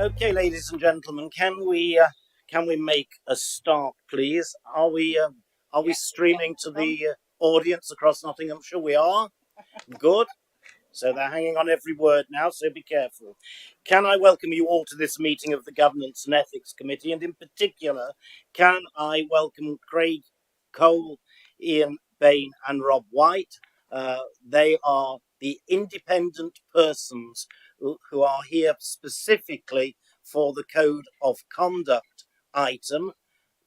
Okay, ladies and gentlemen, can we make a start, please? Are we streaming to the audience across Nottinghamshire? We are. Good. So they're hanging on every word now, so be careful. Can I welcome you all to this meeting of the Governance and Ethics Committee, and in particular, can I welcome Craig Cole, Ian Bain, and Rob White? They are the independent persons who are here specifically for the Code of Conduct item.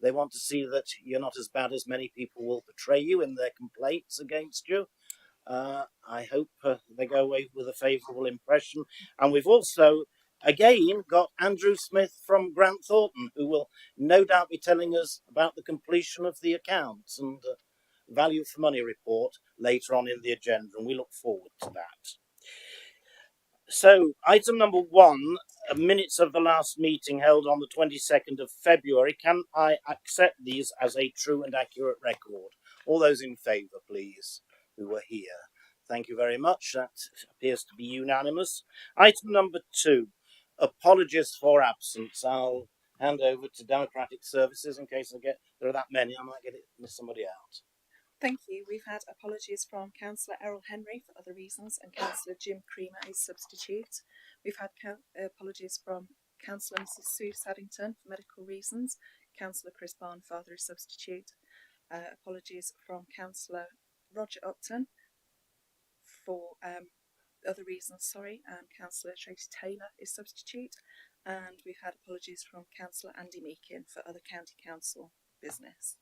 They want to see that you're not as bad as many people will portray you in their complaints against you. I hope they go away with a favourable impression. And we've also, again, got Andrew Smith from Grant Thornton, who will no doubt be telling us about the completion of the accounts and value for money report later on in the agenda, and we look forward to that. So, item number 1, minutes of the last meeting held on the 22nd of February. Can I accept these as a true and accurate record? All those in favour, please, who were here. Thank you very much. That appears to be unanimous. Item number 2, apologies for absence. I'll hand over to Democratic Services in case there are that many. I might miss somebody out. Thank you. We've had apologies from Councillor Errol Henry for other reasons and Councillor Jim Creamer is substitute. We've had apologies from Councillor Mrs Sue Saddington for medical reasons, Councillor Chris Barnfather is substitute. Apologies from Councillor Roger Upton for other reasons, and Councillor Tracy Taylor is substitute. And we've had apologies from Councillor Andy Meakin for other county council business.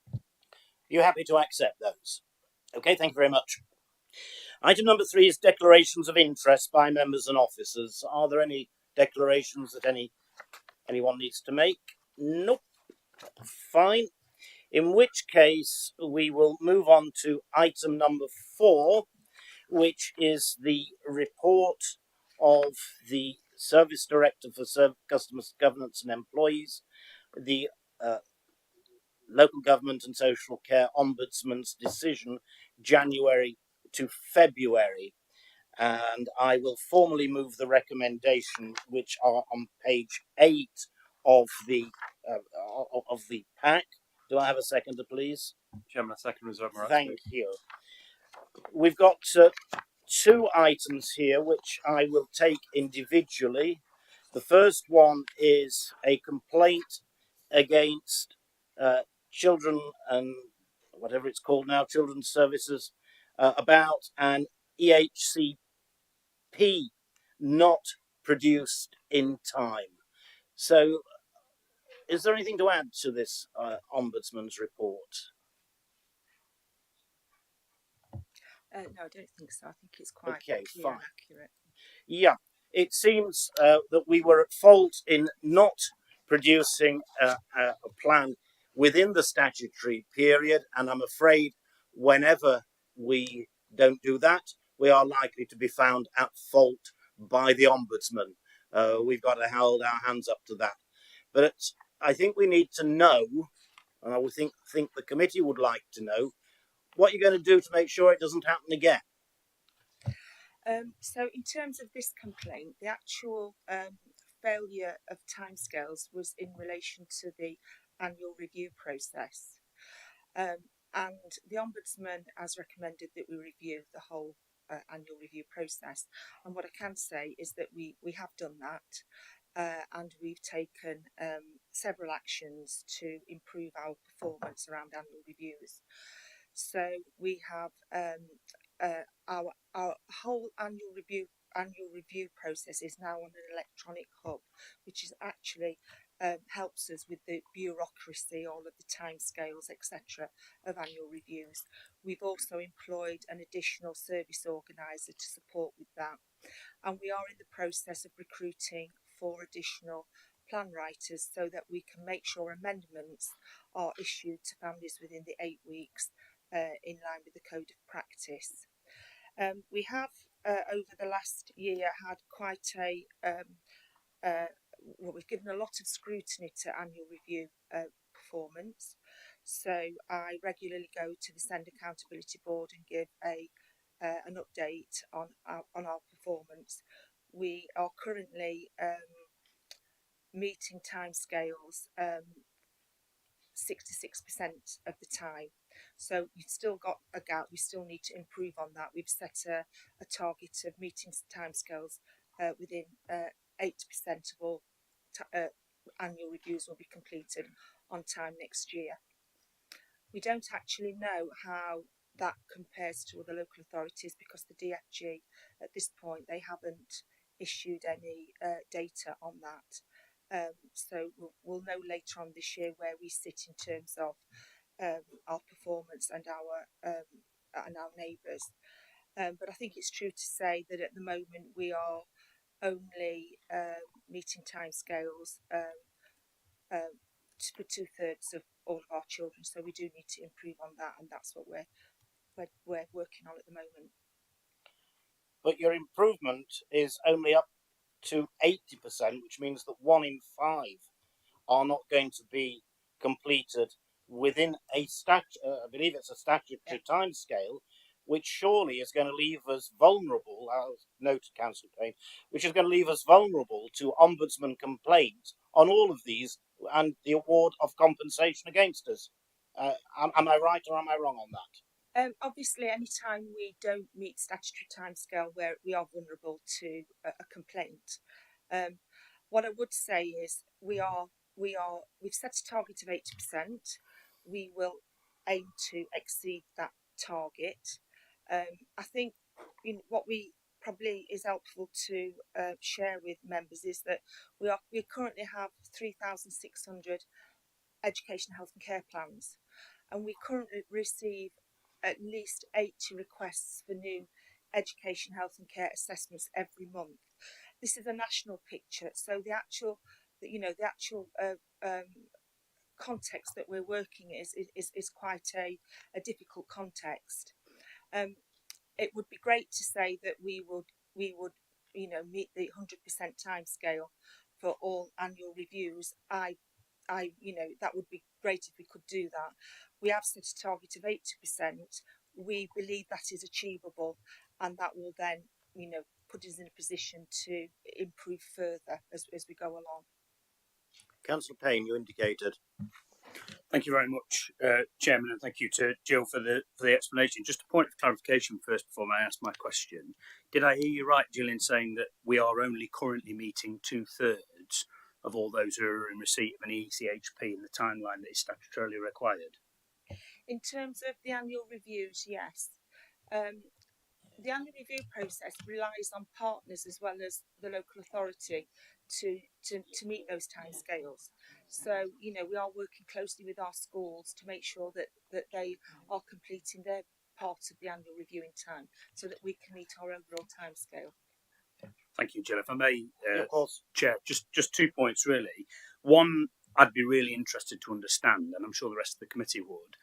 Are you happy to accept those? Okay, thank you very much. Item number 3 is declarations of interest by members and officers. Are there any declarations that anyone needs to make? Nope. Fine. In which case, we will move on to item number 4, which is the report of the Service Director for Customer Governance and Employees, the Local Government and Social Care Ombudsman's decision, January to February. And I will formally move the recommendation, which are on page 8 of the pack. Do I have a seconder, please? Chairman, a second reserve. Thank you. We've got 2 items here, which I will take individually. The first one is a complaint against children and whatever it's called now, Children's Services, about an EHCP not produced in time. So, is there anything to add to this Ombudsman's report? No, I don't think so. I think it's quite okay, clear fine. and accurate. Yeah, it seems that we were at fault in not producing a plan within the statutory period, and I'm afraid whenever we don't do that, we are likely to be found at fault by the Ombudsman. We've got to hold our hands up to that. But I think we need to know, and I would think the committee would like to know, what you're going to do to make sure it doesn't happen again. So in terms of this complaint, the actual failure of timescales was in relation to the annual review process. And the Ombudsman has recommended that we review the whole annual review process. And what I can say is that we have done that, and we've taken several actions to improve our performance around annual reviews. So we have our whole annual review process is now on an electronic hub, which is actually helps us with the bureaucracy, all of the timescales, etc., of annual reviews. We've also employed an additional service organiser to support with that, and we are in the process of recruiting 4 additional plan writers so that we can make sure amendments are issued to families within the 8 weeks in line with the Code of Practice. We have over the last year had quite we've given a lot of scrutiny to annual review performance. So I regularly go to the SEND Accountability Board and give an update on our performance. We are currently meeting timescales 66% of the time. So you've still got a gap. We still need to improve on that. We've set a target of meeting timescales within 80% of all annual reviews will be completed on time next year. We don't actually know how that compares to other local authorities because the DFG at this point they haven't issued any data on that. So we'll know later on this year where we sit in terms of our performance and our neighbours. But I think it's true to say that at the moment we are only meeting timescales for 2/3 of all of our children. So we do need to improve on that, and that's what we're working on at the moment. But your improvement is only up to 80%, which means that 1 in 5 are not going to be completed within I believe it's a statutory timescale, which surely is going to leave us vulnerable. I'll note, Councillor Payne, which is going to leave us vulnerable to ombudsman complaints on all of these and the award of compensation against us. Am I right or am I wrong on that? Obviously, any time we don't meet statutory timescale, where we are vulnerable to a complaint. What I would say is we've set a target of 80%. We will aim to exceed that target. I think what we probably is helpful to share with members is that we currently have 3,600 education, health and care plans, and we currently receive at least 80 requests for new education, health and care assessments every month. This is a national picture, so the actual context that we're working is quite a difficult context. It would be great to say that we would meet the 100% timescale for all annual reviews. That would be great if we could do that. We have set a target of 80%. We believe that is achievable, and that will then, put us in a position to improve further as we go along. Councillor Payne, you indicated. Thank you very much, Chairman, and thank you to Jill for the explanation. Just a point of clarification first before I ask my question. Did I hear you right, Jill, in saying that we are only currently meeting 2/3 of all those who are in receipt of an ECHP in the timeline that is statutorily required? In terms of the annual reviews, yes. The annual review process relies on partners as well as the local authority to meet those timescales. So, we are working closely with our schools to make sure that they are completing their part of the annual review in time so that we can meet our overall timescale. Thank you, Jill. If I may, Of course. Chair, just 2 points really. One, I'd be really interested to understand, and I'm sure the rest of the committee would,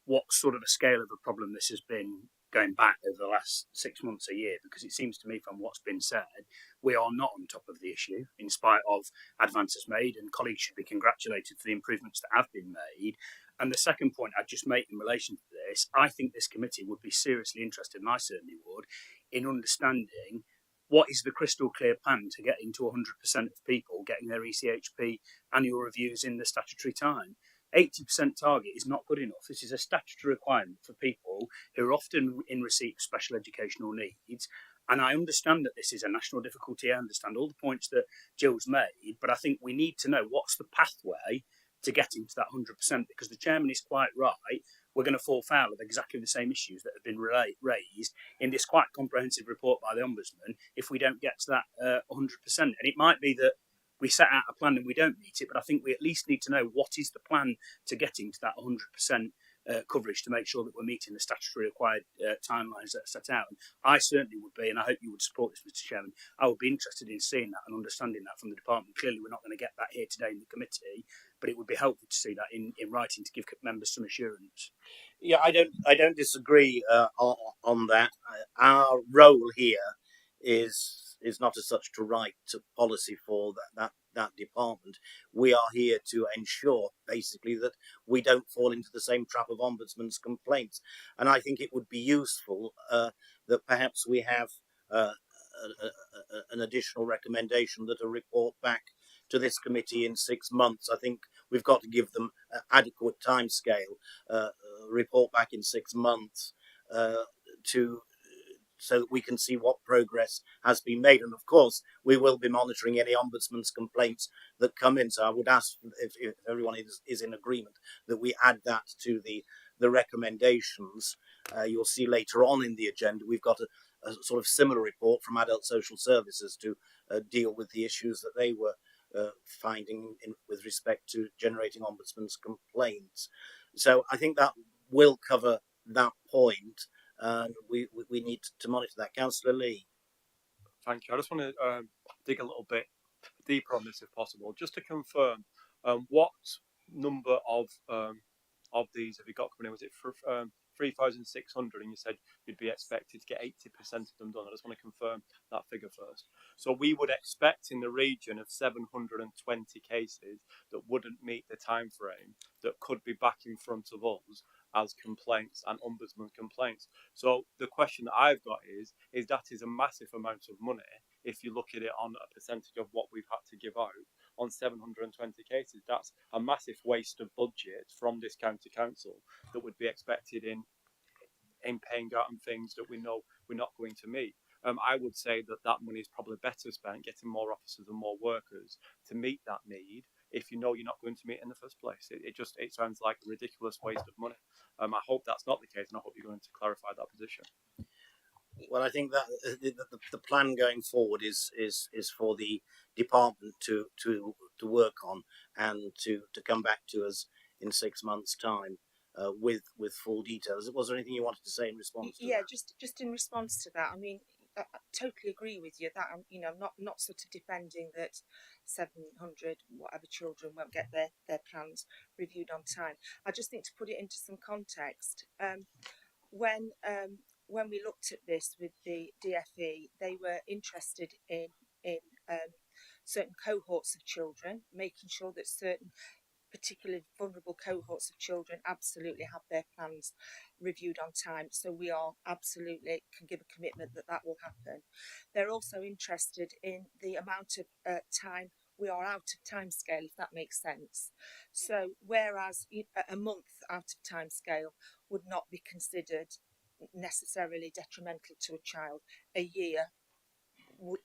what sort of a scale of a problem this has been going back over the last 6 months, a year, because it seems to me from what's been said, we are not on top of the issue in spite of advances made, and colleagues should be congratulated for the improvements that have been made. And the second point I'd just make in relation to this, I think this committee would be seriously interested, and I certainly would, in understanding what is the crystal clear plan to get into 100% of people getting their ECHP annual reviews in the statutory time. 80% target is not good enough. This is a statutory requirement for people who are often in receipt of special educational needs. And I understand that this is a national difficulty. I understand all the points that Jill's made, but I think we need to know what's the pathway to getting to that 100%, because the chairman is quite right. We're going to fall foul of exactly the same issues that have been raised in this quite comprehensive report by the Ombudsman if we don't get to that 100%. And it might be that we set out a plan and we don't meet it, but I think we at least need to know what is the plan to getting to that 100% coverage to make sure that we're meeting the statutory required timelines that are set out. And I certainly would be, and I hope you would support this, Mr. Chairman, I would be interested in seeing that and understanding that from the department. Clearly, we're not going to get that here today in the committee, but it would be helpful to see that in writing to give members some assurance. Yeah, I don't disagree on that. Our role here is not as such to write policy for that department. We are here to ensure basically that we don't fall into the same trap of ombudsman's complaints. And I think it would be useful that perhaps we have an additional recommendation that a report back to this committee in 6 months. I think we've got to give them adequate timescale, report back in 6 months to so that we can see what progress has been made. And of course, we will be monitoring any ombudsman's complaints that come in. So I would ask if everyone is in agreement that we add that to the recommendations. You'll see later on in the agenda, we've got a sort of similar report from Adult Social Services to deal with the issues that they were finding with respect to generating ombudsman's complaints. So I think that will cover that point. And we need to monitor that. Councillor Lee. Thank you. I just want to dig a little bit deeper on this, if possible, just to confirm what number of these have you got coming in? Was it for 3,600? And you said you'd be expected to get 80% of them done. I just want to confirm that figure first. So we would expect in the region of 720 cases that wouldn't meet the time frame that could be back in front of us as complaints and ombudsman complaints. So the question that I've got is that is a massive amount of money if you look at it on a percentage of what we've had to give out on 720 cases. That's a massive waste of budget from this county council that would be expected in paying out on things that we know we're not going to meet. I would say that money is probably better spent getting more officers and more workers to meet that need if you know you're not going to meet it in the first place. It sounds like a ridiculous waste of money. I hope that's not the case, and I hope you're going to clarify that position. Well, I think that the plan going forward is for the department to work on and to come back to us in 6 months' time with full details. Was there anything you wanted to say in response to that? just in response to that. I mean, I totally agree with you that I'm not sort of defending that 700 whatever children won't get their plans reviewed on time. I just think to put it into some context, when we looked at this with the DFE, they were interested in certain cohorts of children, making sure that certain particularly vulnerable cohorts of children absolutely have their plans reviewed on time. So we are absolutely can give a commitment that will happen. They're also interested in the amount of time we are out of timescale, if that makes sense. So whereas a month out of timescale would not be considered necessarily detrimental to a child, a year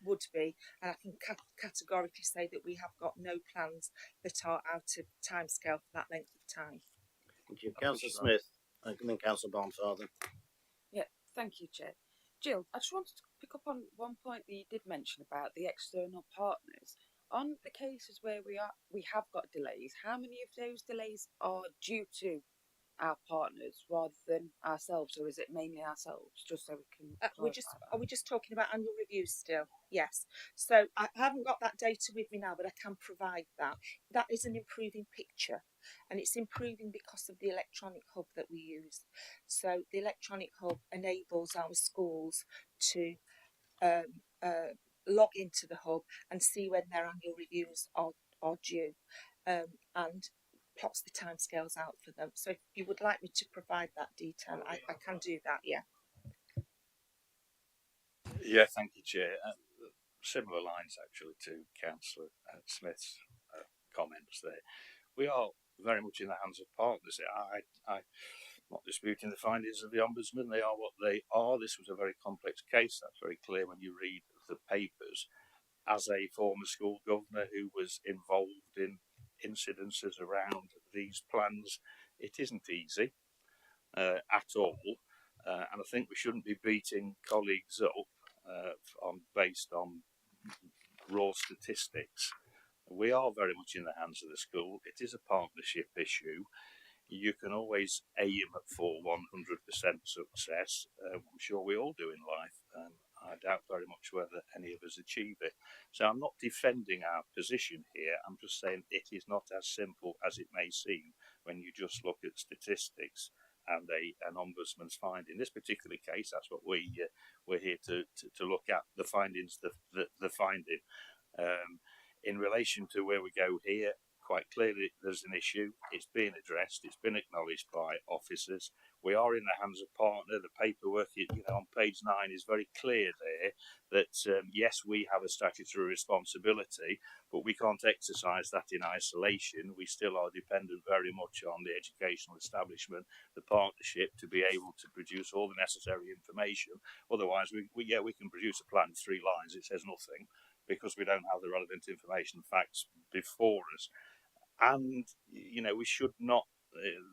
would be, and I can categorically say that we have got no plans that are out of timescale for that length of time. Thank you. Councillor Smith and then Councillor Barnfather. Yeah, thank you, Chair. Jill, I just wanted to pick up on one point that you did mention about the external partners. On the cases where we have got delays, how many of those delays are due to our partners rather than ourselves, or is it mainly ourselves? Just so we can. Are we just talking about annual reviews still? Yes. So I haven't got that data with me now, but I can provide that. That is an improving picture, and it's improving because of the electronic hub that we use. So the electronic hub enables our schools to log into the hub and see when their annual reviews are due, and plots the timescales out for them. So if you would like me to provide that detail, I can do that, yeah. Yeah, thank you, Chair. Similar lines, actually, to Councillor Smith's comments there. We are very much in the hands of partners. I'm not disputing the findings of the Ombudsman. They are what they are. This was a very complex case. That's very clear when you read the papers. As a former school governor who was involved in incidences around these plans, it isn't easy at all, and I think we shouldn't be beating colleagues up based on raw statistics. We are very much in the hands of the school. It is a partnership issue. You can always aim for 100% success. I'm sure we all do in life. I doubt very much whether any of us achieve it. So I'm not defending our position here. I'm just saying it is not as simple as it may seem when you just look at statistics and an ombudsman's finding. In this particular case, that's what we're here to look at, the findings, the finding. In relation to where we go here, quite clearly there's an issue. It's been addressed. It's been acknowledged by officers. We are in the hands of partner. The paperwork, on page 9 is very clear there that yes, we have a statutory responsibility, but we can't exercise that in isolation. We still are dependent very much on the educational establishment, the partnership, to be able to produce all the necessary information. Otherwise, we can produce a plan in 3 lines. It says nothing, because we don't have the relevant information and facts before us. And, we should not,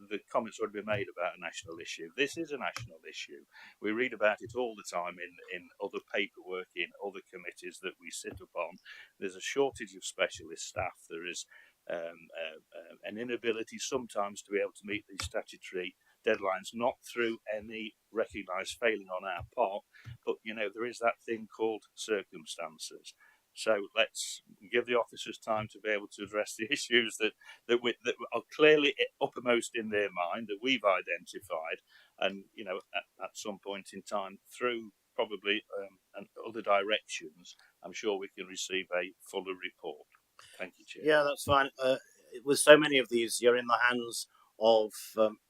the comments already been made about a national issue. This is a national issue. We read about it all the time in other paperwork, in other committees that we sit upon. There's a shortage of specialist staff. There is an inability sometimes to be able to meet these statutory deadlines, not through any recognised failing on our part, but, there is that thing called circumstances. So let's give the officers time to be able to address the issues that are clearly uppermost in their mind, that we've identified, and at some point in time, through probably and other directions, I'm sure we can receive a fuller report. Thank you, Chair. Yeah, that's fine. With so many of these, you're in the hands of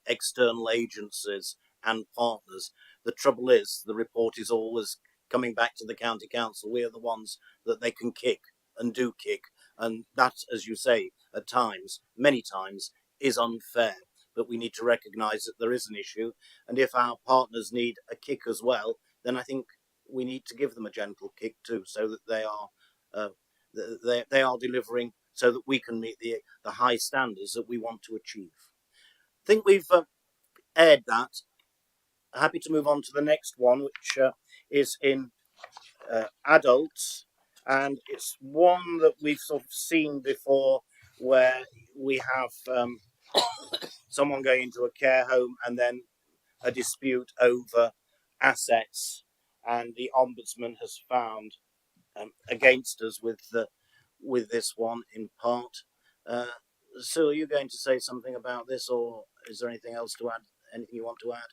external agencies and partners. The trouble is, the report is always coming back to the county council. We are the ones that they can kick and do kick, and that, as you say, at times, many times, is unfair. But we need to recognise that there is an issue, and if our partners need a kick as well, then I think we need to give them a gentle kick too, so that they are delivering, so that we can meet the high standards that we want to achieve. I think we've aired that. Happy to move on to the next one, which is in adults, and it's one that we've sort of seen before, where we have someone going into a care home and then a dispute over assets, and the ombudsman has found against us with this one in part. Sue, are you going to say something about this, or is there anything else to add? Anything you want to add?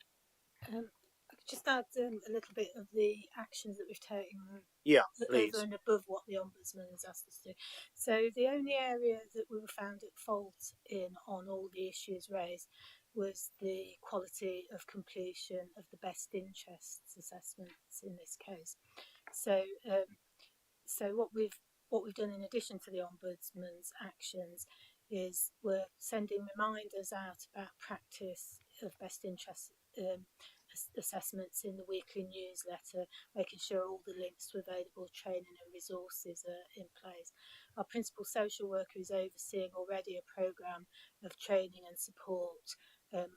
I could just add a little bit of the actions that we've taken Yeah, please. over and above what the Ombudsman has asked us to do. So the only area that we were found at fault in on all the issues raised was the quality of completion of the best interests assessments in this case. So what we've done in addition to the Ombudsman's actions is we're sending reminders out about practice of best interest assessments in the weekly newsletter, making sure all the links to available training and resources are in place. Our principal social worker is overseeing already a programme of training and support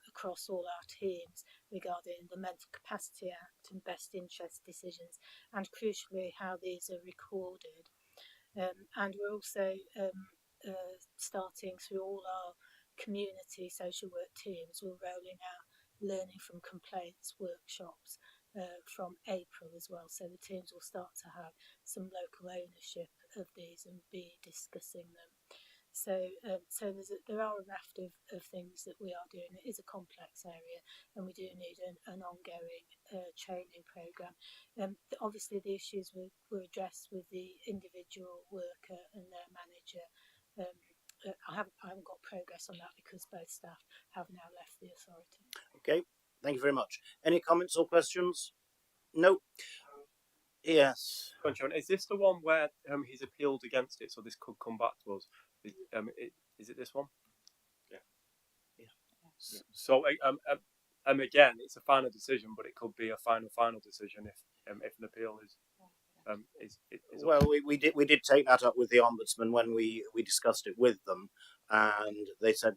across all our teams regarding the Mental Capacity Act and best interest decisions, and crucially how these are recorded. And we're also starting through all our community social work teams, we're rolling out learning from complaints workshops from April as well, so the teams will start to have some local ownership of these and be discussing them. So there are a raft of things that we are doing. It is a complex area, and we do need an ongoing training programme. Obviously, the issues were addressed with the individual worker and their manager. I haven't got progress on that because both staff have now left the authority. Okay, thank you very much. Any comments or questions? No. Yes. Is this the one where he's appealed against it, so this could come back to us? Is it this one? Yeah. So again, it's a final decision, but it could be a final decision if an appeal is. Well, we did take that up with the Ombudsman when we discussed it with them, and they said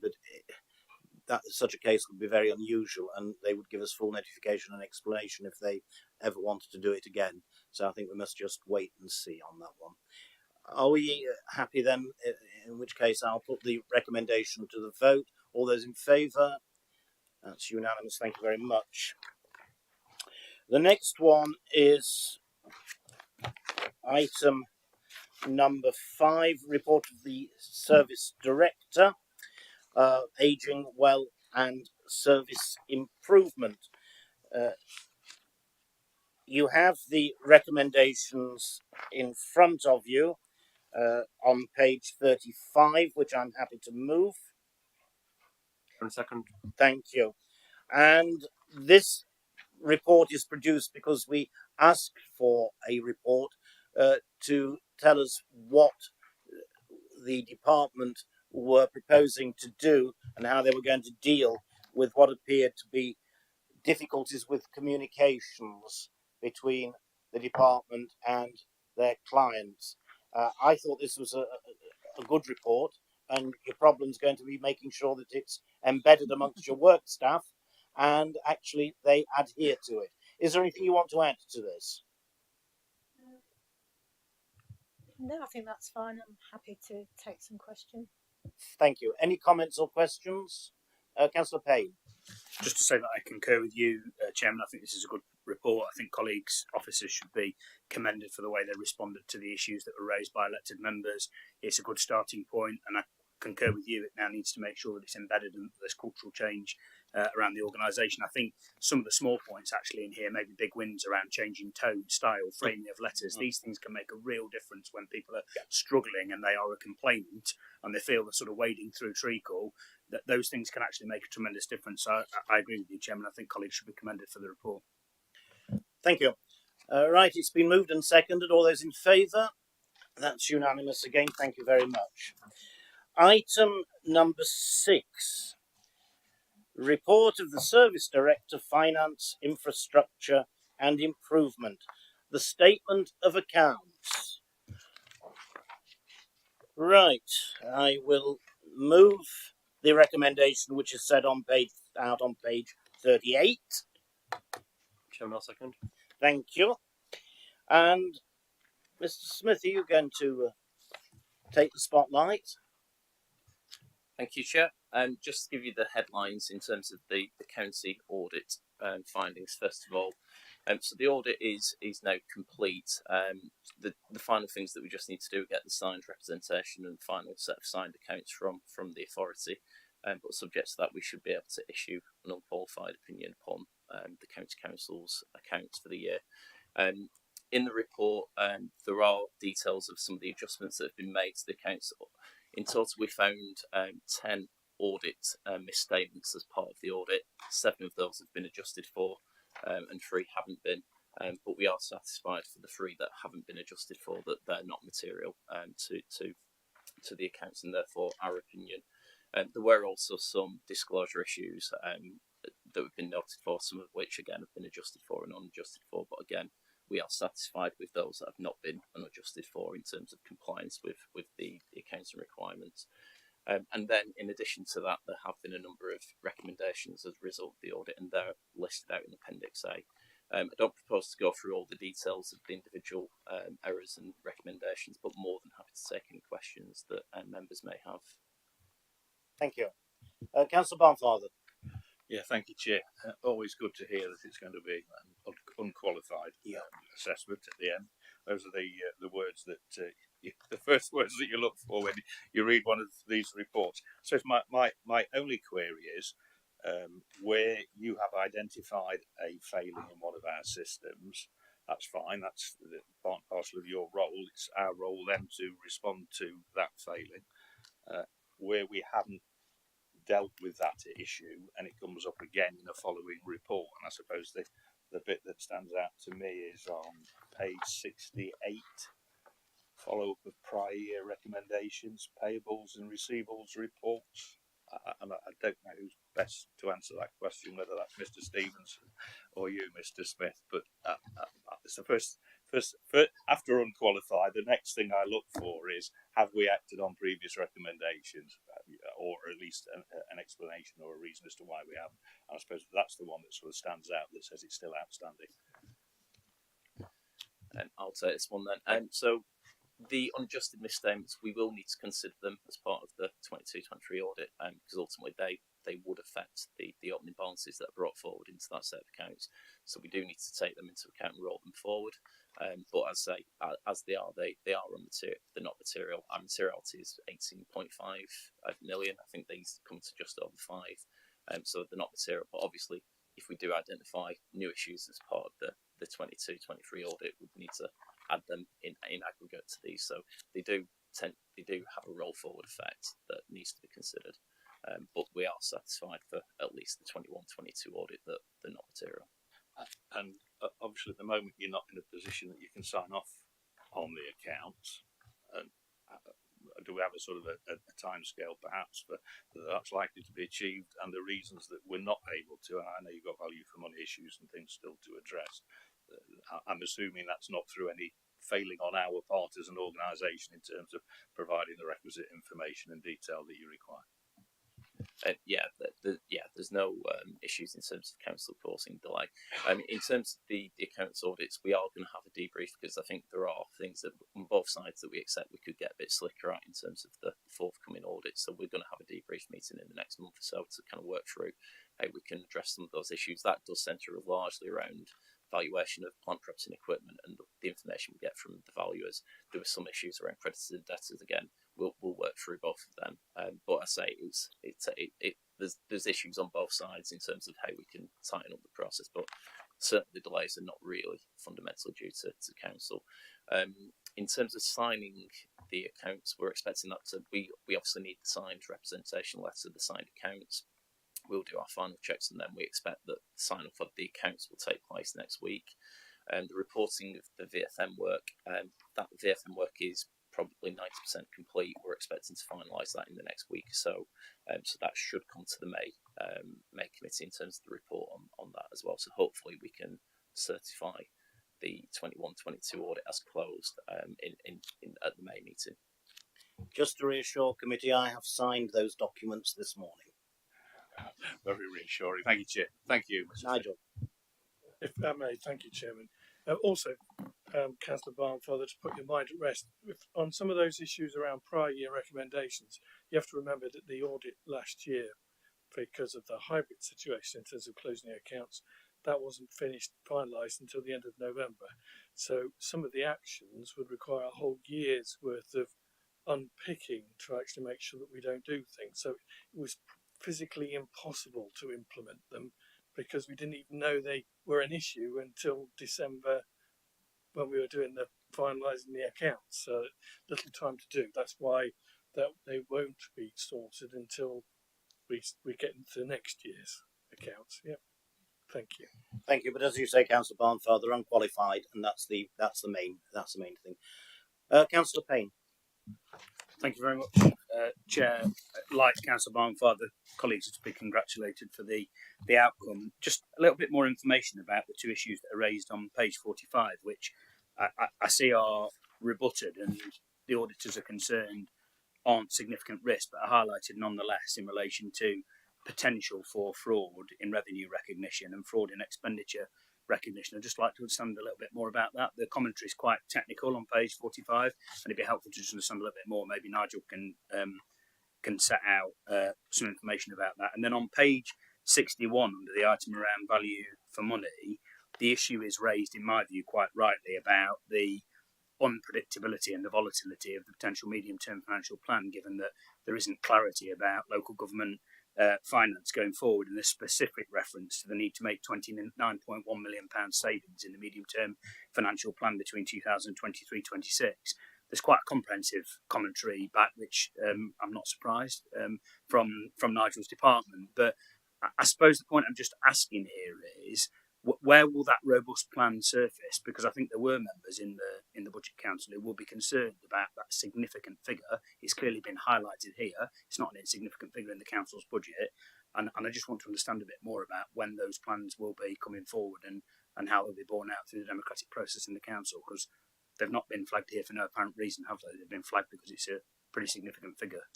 that such a case would be very unusual, and they would give us full notification and explanation if they ever wanted to do it again. So I think we must just wait and see on that one. Are we happy then? In which case, I'll put the recommendation to the vote. All those in favour? That's unanimous. Thank you very much. The next one is item number 5, report of the service director, ageing well and service improvement. You have the recommendations in front of you, on page 35, which I'm happy to move. And second. Thank you. And this report is produced because we asked for a report to tell us what the department were proposing to do and how they were going to deal with what appeared to be difficulties with communications between the department and their clients. I thought this was a good report, and your problem's going to be making sure that it's embedded amongst your work staff and actually they adhere to it. Is there anything you want to add to this? No, I think that's fine. I'm happy to take some questions. Thank you. Any comments or questions? Councillor Payne. Just to say that I concur with you, Chairman. I think this is a good report. I think colleagues, officers should be commended for the way they responded to the issues that were raised by elected members. It's a good starting point, and I concur with you. It now needs to make sure that it's embedded and there's cultural change around the organisation. I think some of the small points actually in here, maybe big wins around changing tone, style, framing of letters. These things can make a real difference when people are struggling and they are a complainant and they feel they're sort of wading through treacle. That those things can actually make a tremendous difference. So I agree with you, Chairman. I think colleagues should be commended for the report. Thank you. Right, it's been moved and seconded. All those in favour? That's unanimous again. Thank you very much. Item number 6. Report of the Service Director, Finance, Infrastructure and Improvement. The Statement of Accounts. Right, I will move the recommendation which is set on page 38. Chairman, I'll second. Thank you. And Mr. Smith, are you going to take the spotlight? Thank you, Chair. Just to give you the headlines in terms of the county audit findings, first of all. So the audit is now complete. The final things that we just need to do are get the signed representation and final set of signed accounts from the authority. But subject to that, we should be able to issue an unqualified opinion upon the County Council's accounts for the year. In the report, there are details of some of the adjustments that have been made to the accounts. In total, we found 10 audit misstatements as part of the audit. 7 of those have been adjusted for, and 3 haven't been. But we are satisfied for the 3 that haven't been adjusted for, that they're not material to the accounts, and therefore our opinion. There were also some disclosure issues that have been noted for, some of which again have been adjusted for and unadjusted for. But again, we are satisfied with those that have not been unadjusted for in terms of compliance with the accounting requirements. And then in addition to that, there have been a number of recommendations as a result of the audit, and they're listed out in Appendix A. I don't propose to go through all the details of the individual errors and recommendations, but more than happy to take any questions that members may have. Thank you. Councillor Barnfather. Yeah, thank you, Chair. Always good to hear that it's going to be an unqualified assessment at the end. Those are the words that the first words that you look for when you read one of these reports. So my only query is where you have identified a failing in one of our systems. That's fine. That's part and parcel of your role. It's our role then to respond to that failing. Where we haven't dealt with that issue and it comes up again in a following report, and I suppose the bit that stands out to me is on page 68, follow-up of prior year recommendations, payables and receivables reports. And I don't know who's best to answer that question, whether that's Mr. Stevenson or you, Mr. Smith, but it's the first, after unqualified, the next thing I look for is, have we acted on previous recommendations, or at least an explanation or a reason as to why we haven't. And I suppose that's the one that sort of stands out, that says it's still outstanding. And I'll take this one then. So the unadjusted misstatements, we will need to consider them as part of the 22-23 audit, because ultimately they would affect the opening balances that are brought forward into that set of accounts. So we do need to take them into account and roll them forward. But as I say, as they are immaterial. They're not material. Our materiality is 18.5 million. I think these come to just over 5. So they're not material. But obviously, if we do identify new issues as part of the 22-23 audit, we need to add them in aggregate to these. So they do they do have a roll forward effect that needs to be considered. But we are satisfied for at least the 21-22 audit that they're not material. And obviously, at the moment, you're not in a position that you can sign off on the accounts. And do we have a sort of a time scale, perhaps, for that's likely to be achieved, and the reasons that we're not able to? And I know you've got value for money issues and things still to address. I'm assuming that's not through any failing on our part as an organisation in terms of providing the requisite information and detail that you require. There's no issues in terms of council causing delay. In terms of the accounts audits, we are going to have a debrief because I think there are things that on both sides that we accept we could get a bit slicker at in terms of the forthcoming audits. So we're going to have a debrief meeting in the next month or so to kind of work through how we can address some of those issues. That does centre largely around valuation of plant, property and equipment and the information we get from the valuers. There were some issues around creditors and debtors. Again, we'll work through both of them. But I say there's issues on both sides in terms of how we can tighten up the process. But certainly the delays are not really fundamentally due to council. In terms of signing the accounts, we're expecting that we obviously need the signed representation letter, the signed accounts. We'll do our final checks and then we expect that the sign off of the accounts will take place next week. The reporting of the VFM work, that VFM work is probably 90% complete. We're expecting to finalise that in the next week or so. So that should come to the May committee in terms of the report on that as well. So hopefully we can certify the 21-22 audit as closed at the May meeting. Just to reassure committee, I have signed those documents this morning. Very reassuring. Thank you, Chair. Thank you, Mr. Nigel. If I may, thank you, Chairman. Councillor Barnfather, to put your mind at rest, on some of those issues around prior year recommendations, you have to remember that the audit last year, because of the hybrid situation in terms of closing the accounts, that wasn't finalised until the end of November. So some of the actions would require a whole year's worth of unpicking to actually make sure that we don't do things. So it was physically impossible to implement them because we didn't even know they were an issue until December when we were doing the finalising the accounts. So little time to do. That's why that they won't be sorted until we get into next year's accounts. Yeah. Thank you. Thank you. But as you say, Councillor Barnfather, unqualified, and that's the main thing. Councillor Payne. Thank you very much, Chair. Like Councillor Barnfather, colleagues are to be congratulated for the outcome. Just a little bit more information about the two issues that are raised on page 45, which I see are rebutted and the auditors are concerned aren't significant risk, but are highlighted nonetheless in relation to potential for fraud in revenue recognition and fraud in expenditure recognition. I'd just like to understand a little bit more about that. The commentary is quite technical on page 45, and it'd be helpful to just understand a little bit more. Maybe Nigel can set out some information about that. And then on page 61, under the item around value for money, the issue is raised, in my view, quite rightly about the unpredictability and the volatility of the potential medium-term financial plan, given that there isn't clarity about local government finance going forward, and the specific reference to the need to make £29.1 million savings in the medium-term financial plan between 2023-26. There's quite a comprehensive commentary back, which I'm not surprised from Nigel's department. But I suppose the point I'm just asking here is, where will that robust plan surface? Because I think there were members in the Budget Council who will be concerned about that significant figure. It's clearly been highlighted here. It's not an insignificant figure in the Council's budget. And I just want to understand a bit more about when those plans will be coming forward and how they'll be borne out through the democratic process in the Council, because they've not been flagged here for no apparent reason, have they? They've been flagged because it's a pretty significant figure.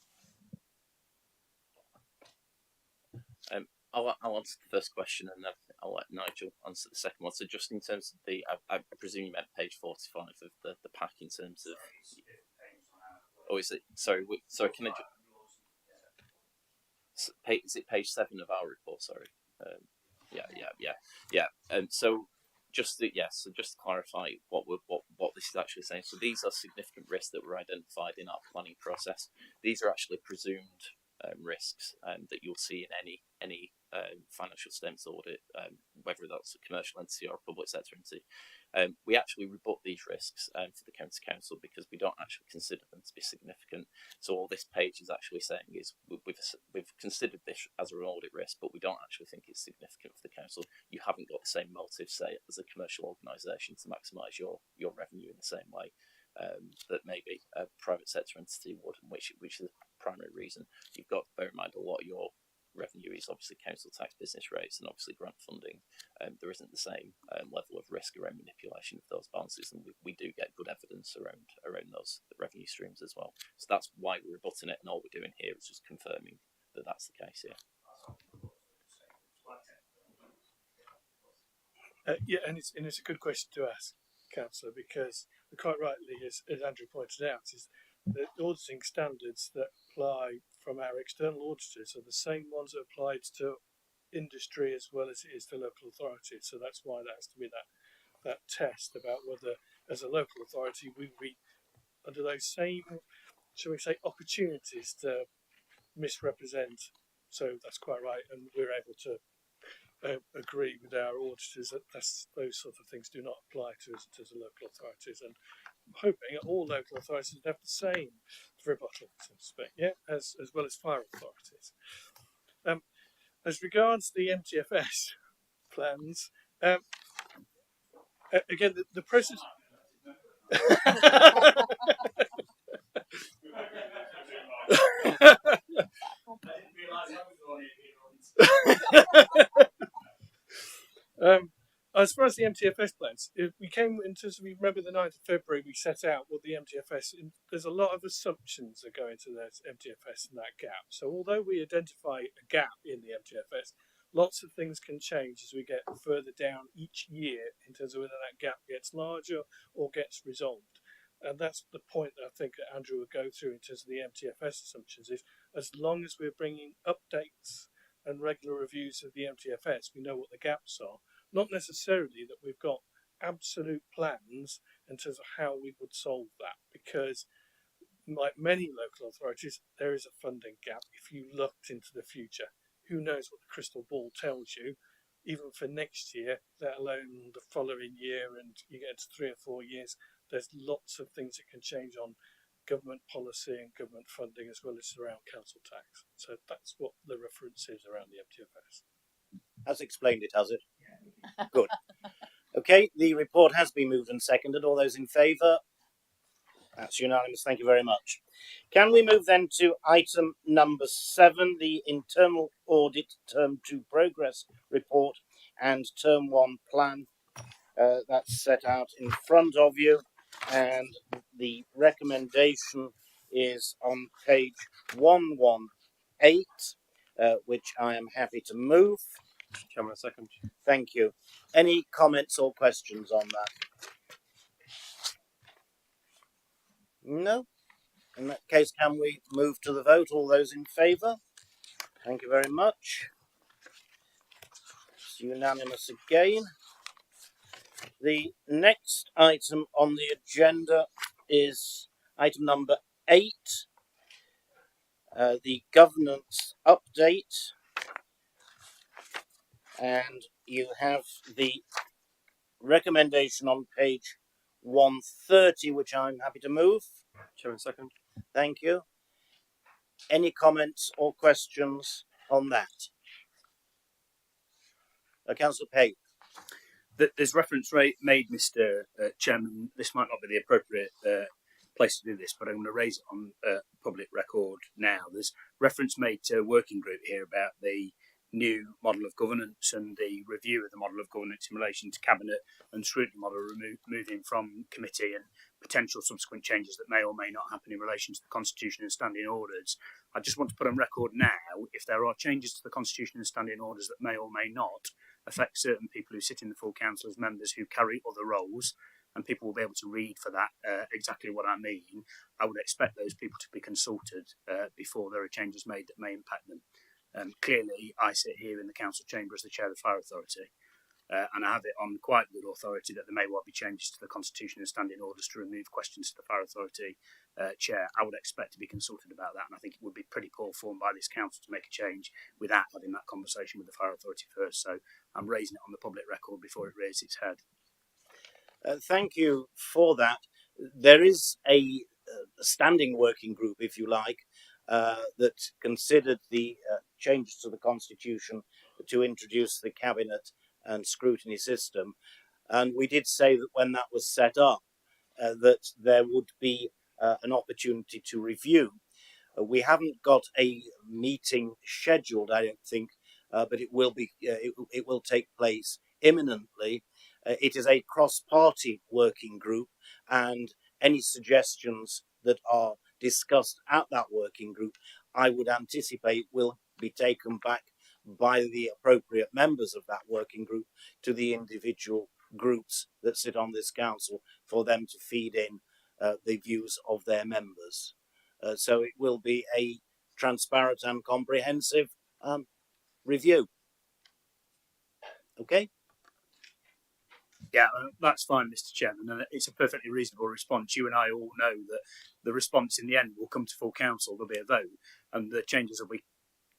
I'll answer the first question and then I'll let Nigel answer the second one. So just in terms of I presume you meant page 45 of the pack in terms of... Oh, is it? Sorry, can I... Is it page 7 of our report? Sorry. Yeah. So just to clarify what this is actually saying. So these are significant risks that were identified in our planning process. These are actually presumed risks that you'll see in any financial statements audit, whether that's a commercial entity or a public sector entity, we actually rebut these risks for the county council because we don't actually consider them to be significant. So all this page is actually saying is we've considered this as an audit risk, but we don't actually think it's significant for the council. You haven't got the same motive, say, as a commercial organisation to maximise your revenue in the same way that maybe a private sector entity would, which is the primary reason. You've got to bear in mind a lot of your revenue is obviously council tax, business rates, and obviously grant funding. There isn't the same level of risk around manipulation of those balances, and we do get good evidence around those revenue streams as well. So that's why we're rebutting it, and all we're doing here is just confirming that that's the case here. Yeah, and it's a good question to ask, Councillor, because quite rightly, as Andrew pointed out, is the auditing standards that apply from our external auditors are the same ones that applied to industry as well as it is to local authorities. So that's why that has to be that test about whether, as a local authority, we would be under those same, shall we say, opportunities to misrepresent. So that's quite right, and we're able to agree with our auditors that those sort of things do not apply to us as local authorities, and I'm hoping all local authorities have the same rebuttal, so to speak, yeah, as well as fire authorities. As regards the MTFS plans, again, the process. As far as the MTFS plans, we came into, we remember the 9th of February, we set out what the MTFS, there's a lot of assumptions that go into that MTFS and that gap. So although we identify a gap in the MTFS, lots of things can change as we get further down each year in terms of whether that gap gets larger or gets resolved. And that's the point that I think that Andrew will go through in terms of the MTFS assumptions, is as long as we're bringing updates and regular reviews of the MTFS, we know what the gaps are. Not necessarily that we've got absolute plans in terms of how we would solve that, because like many local authorities, there is a funding gap if you looked into the future. Who knows what the crystal ball tells you, even for next year, let alone the following year, and you get into 3 or 4 years, there's lots of things that can change on government policy and government funding as well as around council tax. So that's what the reference is around the MTFS. Has explained it, has it? Good. Okay, the report has been moved and seconded. All those in favour? That's unanimous. Thank you very much. Can we move then to item number 7, the internal audit term 2 progress report and term 1 plan? That's set out in front of you, and the recommendation is on page 118, which I am happy to move. Chairman, a second. Thank you. Any comments or questions on that? No? In that case, can we move to the vote? All those in favour? Thank you very much. It's unanimous again. The next item on the agenda is item number 8, the governance update. And you have the recommendation on page 130, which I'm happy to move. Chairman, second. Thank you. Any comments or questions on that? Councillor Pate. There's reference made, Mr. Chairman. This might not be the appropriate place to do this, but I'm going to raise it on public record now. There's reference made to a working group here about the new model of governance and the review of the model of governance in relation to cabinet and scrutiny model, moving from committee and potential subsequent changes that may or may not happen in relation to the constitution and standing orders. I just want to put on record now, if there are changes to the constitution and standing orders that may or may not affect certain people who sit in the full council as members who carry other roles, and people will be able to read for that exactly what I mean, I would expect those people to be consulted before there are changes made that may impact them. Clearly, I sit here in the council chamber as the chair of the fire authority. and I have it on quite good authority that there may well be changes to the Constitution and standing orders to remove questions to the Fire Authority chair. I would expect to be consulted about that, and I think it would be pretty poor form by this council to make a change without having that conversation with the Fire Authority first. So I'm raising it on the public record before it raises its head. Thank you for that. There is a standing working group, if you like, that considered the changes to the Constitution to introduce the cabinet and scrutiny system. And we did say that when that was set up, that there would be an opportunity to review. We haven't got a meeting scheduled, I don't think, but it will be. It will take place imminently. It is a cross-party working group, and any suggestions that are discussed at that working group, I would anticipate will be taken back by the appropriate members of that working group to the individual groups that sit on this council for them to feed in the views of their members. So it will be a transparent and comprehensive review. Okay? Yeah, that's fine, Mr. Chairman, and it's a perfectly reasonable response. You and I all know that the response in the end will come to full council, there'll be a vote, and the changes will be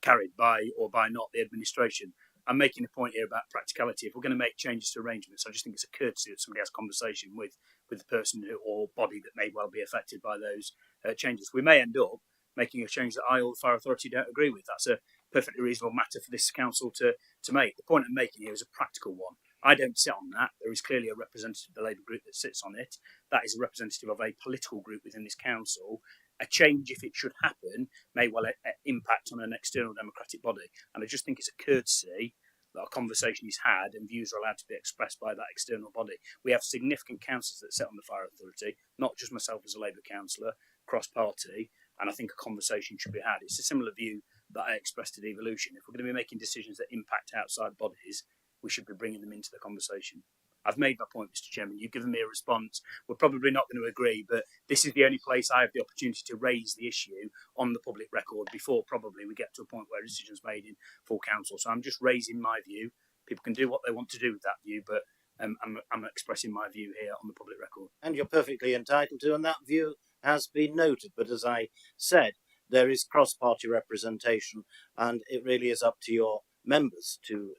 carried by or by not the administration. I'm making a point here about practicality. If we're going to make changes to arrangements, I just think it's a courtesy that somebody has a conversation with the person or body that may well be affected by those changes. We may end up making a change that I or the Fire Authority don't agree with. That's a perfectly reasonable matter for this council to make. The point I'm making here is a practical one. I don't sit on that. There is clearly a representative of the Labour group that sits on it. That is a representative of a political group within this council. A change, if it should happen, may well impact on an external democratic body. And I just think it's a courtesy that a conversation is had and views are allowed to be expressed by that external body. We have significant councillors that sit on the Fire Authority, not just myself as a Labour councillor, cross-party, and I think a conversation should be had. It's a similar view that I expressed at Evolution. If we're going to be making decisions that impact outside bodies, we should be bringing them into the conversation. I've made my point, Mr. Chairman. You've given me a response. We're probably not going to agree, but this is the only place I have the opportunity to raise the issue on the public record before probably we get to a point where a decision's made in full council. So I'm just raising my view. People can do what they want to do with that view, but I'm expressing my view here on the public record. And you're perfectly entitled to, and that view has been noted. But as I said, there is cross-party representation, and it really is up to your members to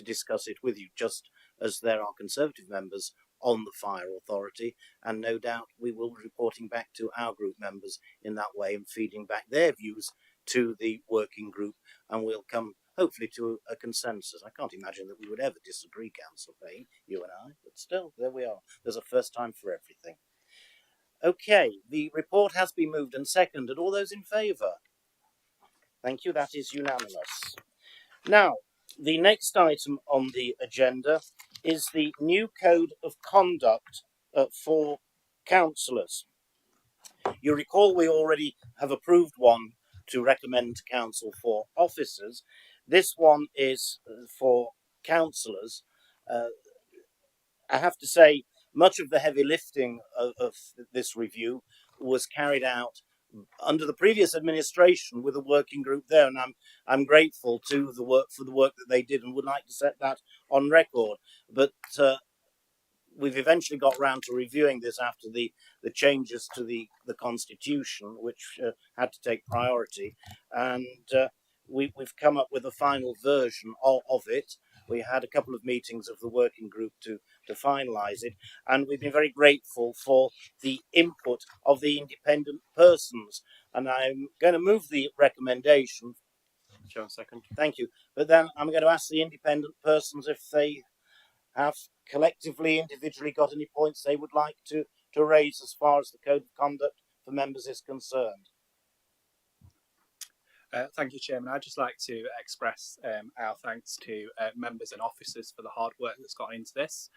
discuss it with you, just as there are Conservative members on the Fire Authority, and no doubt we will be reporting back to our group members in that way and feeding back their views to the working group, and we'll come hopefully to a consensus. I can't imagine that we would ever disagree, Councillor Payne, you and I, but still, there we are. There's a first time for everything. Okay, the report has been moved and seconded. All those in favour? Thank you, that is unanimous. Now, the next item on the agenda is the new code of conduct for councillors. You recall we already have approved one to recommend to council for officers. This one is for councillors. I have to say, much of the heavy lifting of this review was carried out under the previous administration with a working group there, and I'm grateful to the work that they did and would like to set that on record. But we've eventually got round to reviewing this after the changes to the Constitution, which had to take priority, and we've come up with a final version of it. We had a couple of meetings of the working group to finalise it, and we've been very grateful for the input of the independent persons. And I'm going to move the recommendation. Chair, second. Thank you. But then I'm going to ask the independent persons if they have collectively, individually got any points they would like to raise as far as the code of conduct for members is concerned. Thank you, Chairman. I'd just like to express our thanks to members and officers for the hard work that's gone into this,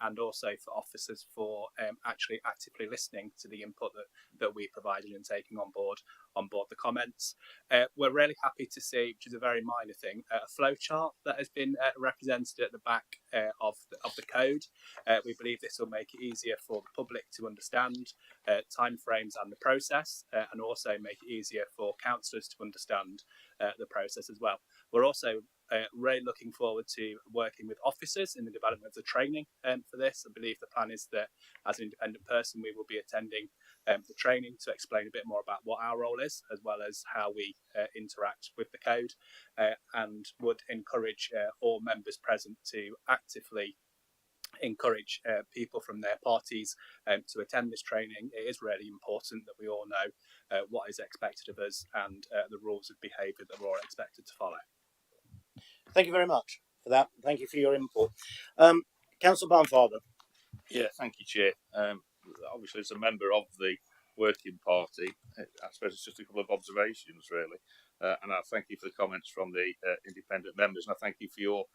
and also for officers for actually actively listening to the input that we provided and taking on board the comments. We're really happy to see, which is a very minor thing, a flow chart that has been represented at the back of the code. We believe this will make it easier for the public to understand timeframes and the process, and also make it easier for councillors to understand the process as well. We're also really looking forward to working with officers in the development of the training for this. I believe the plan is that as an independent person, we will be attending the training to explain a bit more about what our role is, as well as how we interact with the code, and would encourage all members present to actively encourage people from their parties to attend this training. It is really important that we all know what is expected of us and the rules of behaviour that we're all expected to follow. Thank you very much for that. Thank you for your input. Councillor Barnfather. Yeah, thank you, Chair. Obviously, as a member of the working party, I suppose it's just a couple of observations, really. And I thank you for the comments from the independent members, and I thank you for your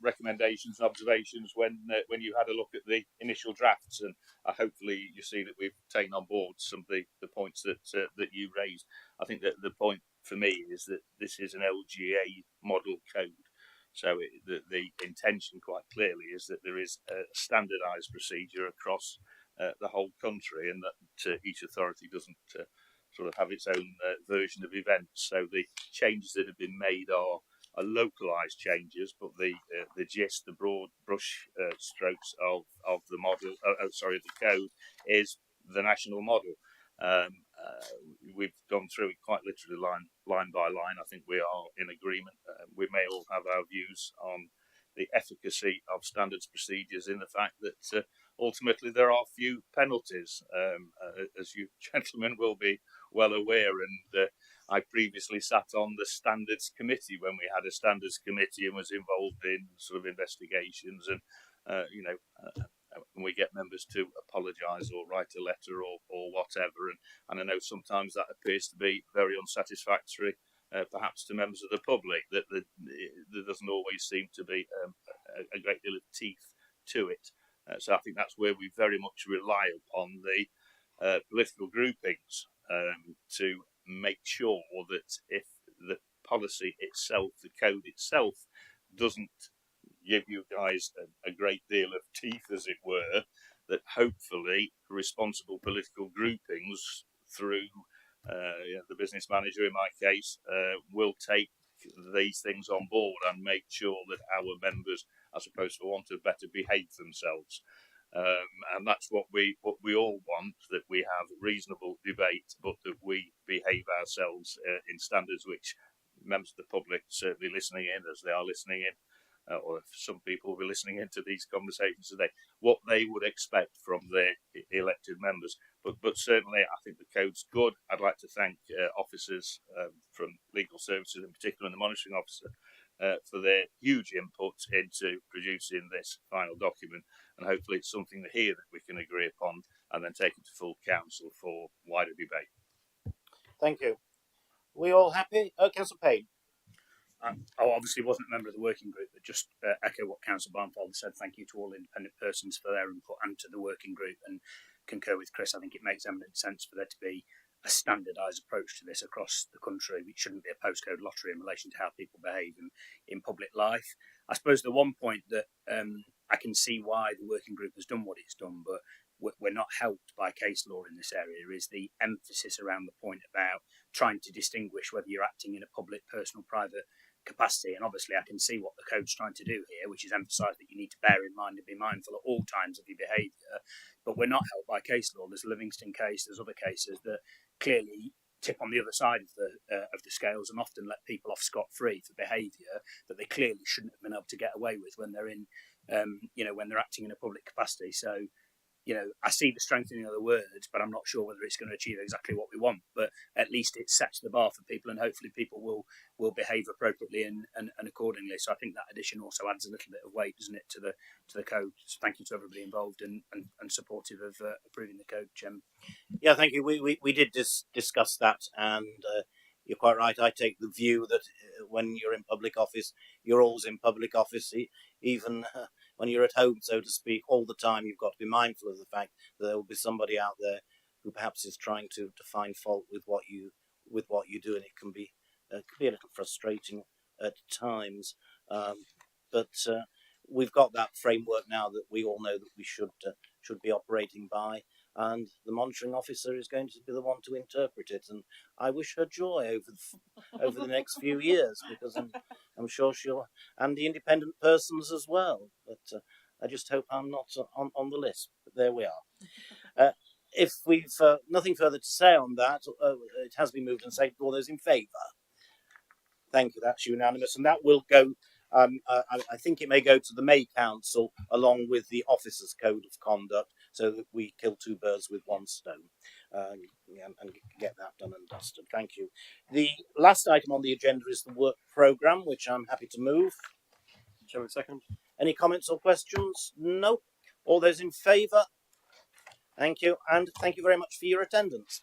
recommendations and observations when you had a look at the initial drafts. And hopefully, you see that we've taken on board some of the points that you raised. I think that the point for me is that this is an LGA model code. So the intention quite clearly is that there is a standardised procedure across the whole country, and that each authority doesn't sort of have its own version of events. So the changes that have been made are localised changes, but the gist, the broad brush strokes of the model, the code, is the national model. We've gone through it quite literally line by line. I think we are in agreement. We may all have our views on the efficacy of standards procedures in the fact that ultimately there are few penalties, as you gentlemen will be well aware. And I previously sat on the standards committee when we had a standards committee and was involved in sort of investigations and and we get members to apologise or write a letter or whatever, and I know sometimes that appears to be very unsatisfactory, perhaps to members of the public, that there doesn't always seem to be a great deal of teeth to it. So I think that's where we very much rely upon the political groupings to make sure that if the policy itself, the code itself, doesn't give you guys a great deal of teeth, as it were, that hopefully responsible political groupings through the business manager in my case will take these things on board and make sure that our members, I suppose for want of better, behave themselves. And that's what we all want, that we have reasonable debate, but that we behave ourselves in standards which members of the public, certainly listening in, as they are listening in, or if some people will be listening into these conversations today, what they would expect from their elected members. But certainly, I think the code's good. I'd like to thank officers from legal services, in particular, and the monitoring officer, for their huge input into producing this final document. And hopefully, it's something here that we can agree upon and then take it to full council for wider debate. Thank you. We all happy? Councillor Payne. I obviously wasn't a member of the working group, but just echo what Councillor Barnfather said. Thank you to all independent persons for their input and to the working group, and concur with Chris. I think it makes eminent sense for there to be a standardised approach to this across the country. It shouldn't be a postcode lottery in relation to how people behave in public life. I suppose the one point that I can see why the working group has done what it's done, but we're not helped by case law in this area, is the emphasis around the point about trying to distinguish whether you're acting in a public, personal, private capacity. And obviously I can see what the code's trying to do here, which is emphasise that you need to bear in mind and be mindful at all times of your behaviour, but we're not helped by case law. There's the Livingston case, there's other cases that clearly tip on the other side of the scales and often let people off scot-free for behaviour that they clearly shouldn't have been able to get away with when they're in when they're acting in a public capacity. So I see the strengthening of the words, but I'm not sure whether it's going to achieve exactly what we want. But at least it sets the bar for people, and hopefully people will behave appropriately and accordingly. So I think that addition also adds a little bit of weight, doesn't it, to the code. So thank you to everybody involved and supportive of approving the code, Jim. Yeah, thank you. We did discuss that, and you're quite right. I take the view that when you're in public office, you're always in public office, even when you're at home, so to speak, all the time. You've got to be mindful of the fact that there will be somebody out there who perhaps is trying to find fault with what you do, and it can be a little frustrating at times. But we've got that framework now that we all know that we should be operating by. and the monitoring officer is going to be the one to interpret it. And I wish her joy over the next few years, because I'm sure she'll, and the independent persons as well. But I just hope I'm not on the list. But there we are. If we've nothing further to say on that, it has been moved and seconded. All those in favour? Thank you. That's unanimous, and that will go. I think it may go to the May Council along with the Officers' Code of Conduct, so that we kill two birds with one stone, and get that done and dusted. Thank you. The last item on the agenda is the work programme, which I'm happy to move. Chairman, second. Any comments or questions? No. All those in favour? Thank you, and thank you very much for your attendance.